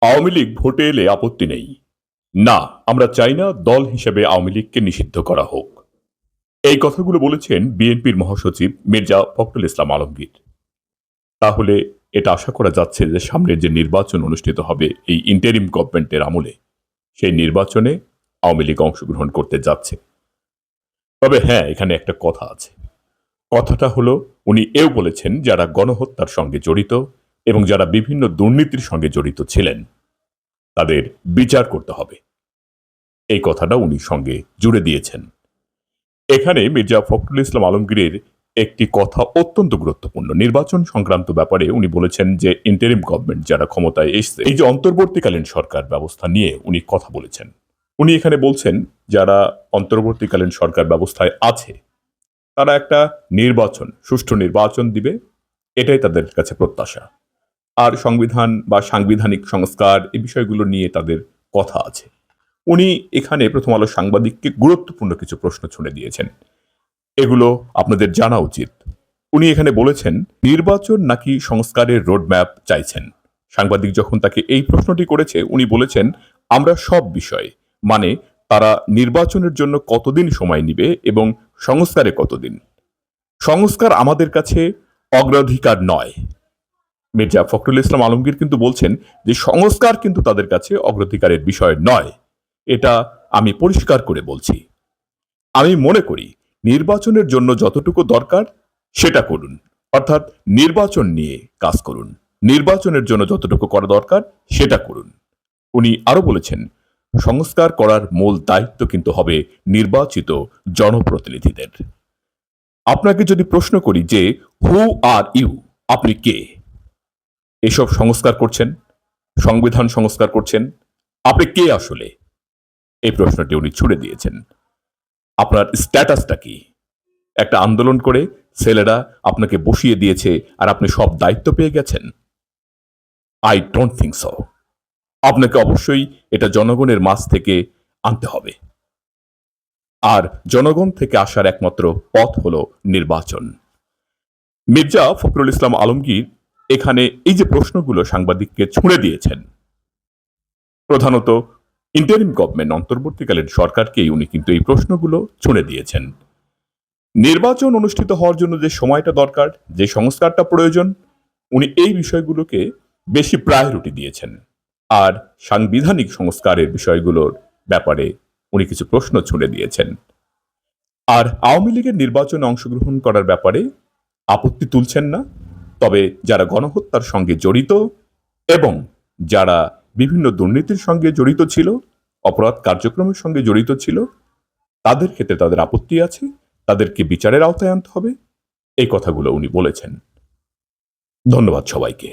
আওয়ামী লীগ ভোটে এলে আপত্তি নেই। না, আমরা চাই না দল হিসেবে আওয়ামী লীগকে নিষিদ্ধ করা হোক। এই কথাগুলো বলেছেন বিএনপির মহাসচিব মির্জা ফখরুল ইসলাম আলমগীর। তাহলে এটা আশা করা যাচ্ছে যে সামনে যে নির্বাচন অনুষ্ঠিত হবে এই ইন্টারিম গভর্নমেন্টের আমলে, সেই নির্বাচনে আওয়ামী লীগ অংশগ্রহণ করতে যাচ্ছে। তবে হ্যাঁ, এখানে একটা কথা আছে। কথাটা হলো, উনি এও বলেছেন যারা গণহত্যার সঙ্গে জড়িত এবং যারা বিভিন্ন দুর্নীতির সঙ্গে জড়িত ছিলেন তাদের বিচার করতে হবে। এই কথাটা উনি সঙ্গে জুড়ে দিয়েছেন। এখানে মির্জা ফখরুল ইসলাম আলমগীরের একটি কথা অত্যন্ত গুরুত্বপূর্ণ। নির্বাচন সংক্রান্ত ব্যাপারে উনি বলেছেন যে ইন্টারিম গভর্নমেন্ট যারা ক্ষমতায় এসছে, এই যে অন্তর্বর্তীকালীন সরকার ব্যবস্থা নিয়ে উনি কথা বলেছেন। উনি এখানে বলছেন যারা অন্তর্বর্তীকালীন সরকার ব্যবস্থায় আছে তারা একটা নির্বাচন, সুষ্ঠু নির্বাচন দিবে, এটাই তাদের কাছে প্রত্যাশা। আর সংবিধান বা সাংবিধানিক সংস্কার এই বিষয়গুলো নিয়ে তাদের কথা আছে। উনি এখানে প্রথম আলো সাংবাদিককে গুরুত্বপূর্ণ কিছু প্রশ্ন ছুড়ে দিয়েছেন। এগুলো আপনাদের জানা উচিত। উনি এখানে বলেছেন নির্বাচন নাকি সংস্কারের রোডম্যাপ চাইছেন। সাংবাদিক যখন তাকে এই প্রশ্নটি করেছে উনি বলেছেন আমরা সব বিষয়ে, মানে তারা নির্বাচনের জন্য কতদিন সময় নিবে এবং সংস্কারে কতদিন। সংস্কার আমাদের কাছে অগ্রাধিকার নয়। মির্জা ফখরুল ইসলাম আলমগীর কিন্তু বলছেন যে সংস্কার কিন্তু তাদের কাছে অগ্রাধিকারের বিষয় নয়। এটা আমি পরিষ্কার করে বলছি। আমি মনে করি নির্বাচনের জন্য যতটুকু দরকার সেটা করুন, অর্থাৎ নির্বাচন নিয়ে কাজ করুন। নির্বাচনের জন্য যতটুকু করা দরকার সেটা করুন। উনি আরো বলেছেন সংস্কার করার মূল দায়িত্ব কিন্তু হবে নির্বাচিত জনপ্রতিনিধিদের। আপনাকে যদি প্রশ্ন করি যে হু আর ইউ, আপনি কে? এসব সংস্কার করছেন, সংবিধান সংস্কার করছেন, আপনি কে আসলে? এই প্রশ্নটি উনি ছুড়ে দিয়েছেন। আপনার স্ট্যাটাসটা কি? একটা আন্দোলন করে ছেলেরা আপনাকে বসিয়ে দিয়েছে আর আপনি সব দায়িত্ব পেয়ে গেছেন? I don't think so. আপনাকে অবশ্যই এটা জনগণের মাঝ থেকে আনতে হবে। আর জনগণ থেকে আসার একমাত্র পথ হলো নির্বাচন। মির্জা ফখরুল ইসলাম আলমগীর এখানে এই যে প্রশ্নগুলো সাংবাদিককে ছুঁড়ে দিয়েছেন, প্রধানত ইন্টারিম গভর্নমেন্ট, অন্তর্বর্তীকালীন সরকারকেই উনি কিন্তু এই প্রশ্নগুলো ছুঁড়ে দিয়েছেন। নির্বাচন অনুষ্ঠিত হওয়ার জন্য যে সময়টা দরকার, যে সংস্কারটা প্রয়োজন, উনি এই বিষয়গুলোকে বেশি প্রায়োরিটি দিয়েছেন। আর সাংবিধানিক সংস্কারের বিষয়গুলোর ব্যাপারে উনি কিছু প্রশ্ন ছুঁড়ে দিয়েছেন। আর আওয়ামী লীগের নির্বাচনে অংশগ্রহণ করার ব্যাপারে আপত্তি তুলছেন না। তবে যারা গণহত্যার সঙ্গে জড়িত এবং যারা বিভিন্ন দুর্নীতির সঙ্গে জড়িত ছিল, অপরাধ কার্যক্রমের সঙ্গে জড়িত ছিল, তাদের ক্ষেত্রে তাদের আপত্তি আছে, তাদেরকে বিচারের আওতায় আনতে হবে। এই কথাগুলো উনি বলেছেন। ধন্যবাদ সবাইকে।